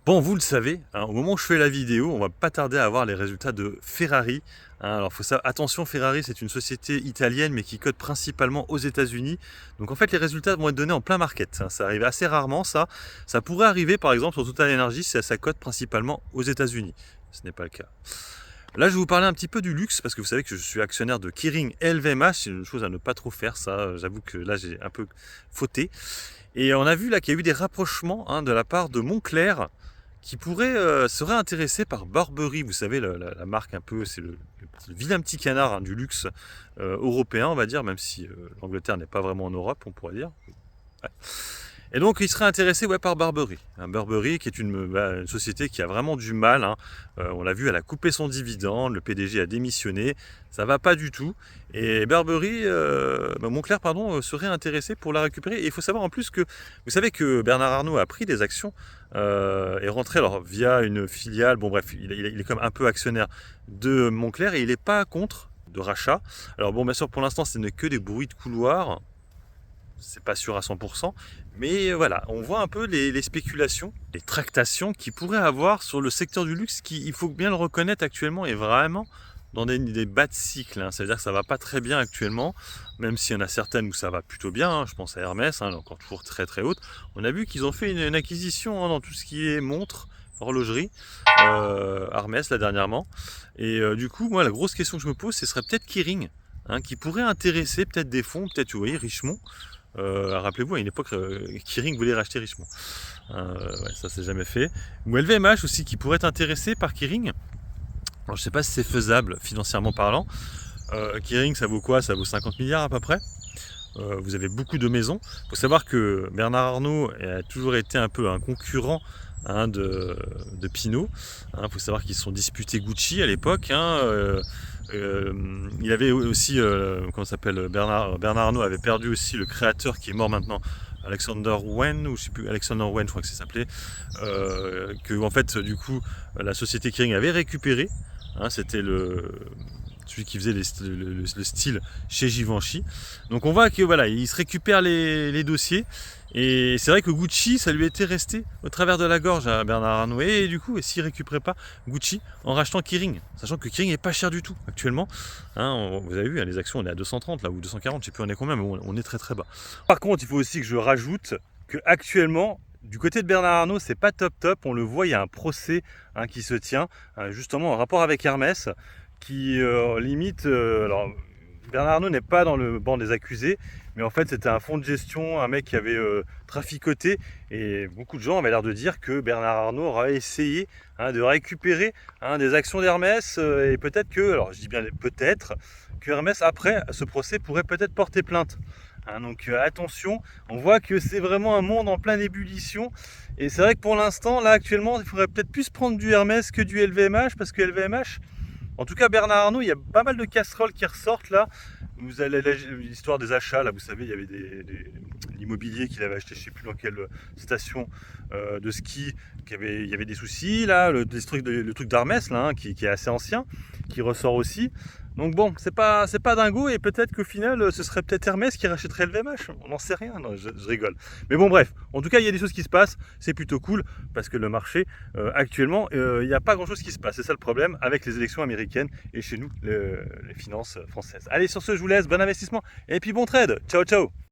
Bon, vous le savez, hein, au moment où je fais la vidéo, on va pas tarder à avoir les résultats de Ferrari. Hein. Alors, faut ça. Attention, Ferrari, c'est une société italienne, mais qui cote principalement aux États-Unis. Donc, en fait, les résultats vont être donnés en plein market. Hein. Ça arrive assez rarement, ça. Ça pourrait arriver, par exemple, sur Total Energy, si ça cote principalement aux États-Unis. Ce n'est pas le cas. Là, je vais vous parler un petit peu du luxe, parce que vous savez que je suis actionnaire de Kering et LVMH. C'est une chose à ne pas trop faire, ça. J'avoue que là, j'ai un peu fauté. Et on a vu là qu'il y a eu des rapprochements, hein, de la part de Moncler, qui pourrait serait intéressé par Burberry. Vous savez, la marque un peu, c'est le vilain petit canard, hein, du luxe européen, on va dire, même si l'Angleterre n'est pas vraiment en Europe, on pourrait dire. Ouais. Et donc, il serait intéressé, ouais, par Burberry. Burberry, qui est une société qui a vraiment du mal. Hein. On l'a vu, elle a coupé son dividende, le PDG a démissionné, ça va pas du tout. Et Burberry, Moncler, pardon, serait intéressé pour la récupérer. Et il faut savoir en plus que, vous savez que Bernard Arnault a pris des actions, est rentré alors via une filiale. Bon bref, il est comme un peu actionnaire de Moncler et il n'est pas contre de rachat. Alors bon, bien sûr, pour l'instant, ce n'est que des bruits de couloir. C'est pas sûr à 100%, mais voilà, on voit un peu les spéculations, les tractations qu'il pourrait avoir sur le secteur du luxe qui, il faut bien le reconnaître, actuellement est vraiment dans des bas de cycle. Hein. C'est-à-dire que ça va pas très bien actuellement, même s'il y en a certaines où ça va plutôt bien. Hein. Je pense à Hermès, hein, encore toujours très très haute. On a vu qu'ils ont fait une acquisition, hein, dans tout ce qui est montre, horlogerie, Hermès là dernièrement. Et du coup, moi, la grosse question que je me pose, ce serait peut-être Kering, hein, qui pourrait intéresser peut-être des fonds, peut-être, vous voyez, Richemont. Rappelez-vous, à une époque, Kering voulait racheter Richemont. Ouais, ça s'est jamais fait. Ou LVMH aussi, qui pourrait être intéressé par Kering. Alors, je sais pas si c'est faisable financièrement parlant. Kering, ça vaut quoi? Ça vaut 50 milliards à peu près. Vous avez beaucoup de maisons. Il faut savoir que Bernard Arnault a toujours été un peu un concurrent, hein, de Pinault. Il faut savoir qu'ils se sont disputés Gucci à l'époque. Hein, il avait aussi, comment ça s'appelle, Bernard Arnault avait perdu aussi le créateur qui est mort maintenant, Alexander Wen, ou je sais plus, Alexander Wen, je crois que c'est s'appelait, que en fait, du coup, la société Kering avait récupéré. Hein, c'était celui qui faisait le style chez Givenchy. Donc on voit que voilà, il se récupère les dossiers. Et c'est vrai que Gucci, ça lui était resté au travers de la gorge à Bernard Arnault. Et du coup, s'il ne récupérait pas Gucci en rachetant Kering, sachant que Kering n'est pas cher du tout actuellement. Hein, vous avez vu, hein, les actions, on est à 230 là, ou 240, je sais plus on est combien, mais on est très très bas. Par contre, il faut aussi que je rajoute que actuellement, du côté de Bernard Arnault, c'est pas top top. On le voit, il y a un procès, hein, qui se tient, justement en rapport avec Hermès, qui limite. Alors, Bernard Arnault n'est pas dans le banc des accusés, mais en fait c'était un fonds de gestion, un mec qui avait traficoté, et beaucoup de gens avaient l'air de dire que Bernard Arnault aurait essayé, hein, de récupérer, hein, des actions d'Hermès, et peut-être que, alors je dis bien peut-être, que Hermès après ce procès pourrait peut-être porter plainte. Hein, donc attention, on voit que c'est vraiment un monde en pleine ébullition, et c'est vrai que pour l'instant, là actuellement, il faudrait peut-être plus prendre du Hermès que du LVMH, parce que LVMH, en tout cas, Bernard Arnault, il y a pas mal de casseroles qui ressortent là. Vous avez l'histoire des achats, là, vous savez, il y avait l'immobilier qu'il avait acheté, je ne sais plus dans quelle station de ski, il y avait des soucis, là, le truc d'Hermès, là, hein, qui est assez ancien, qui ressort aussi. Donc bon, c'est pas dingo, et peut-être qu'au final, ce serait peut-être Hermès qui rachèterait le VMH, on n'en sait rien, non, je rigole. Mais bon, bref, en tout cas, il y a des choses qui se passent, c'est plutôt cool, parce que le marché, actuellement, il n'y a pas grand-chose qui se passe, c'est ça le problème, avec les élections américaines, et chez nous, les finances françaises. Allez, sur ce, je vous laisse, bon investissement, et puis bon trade, ciao ciao.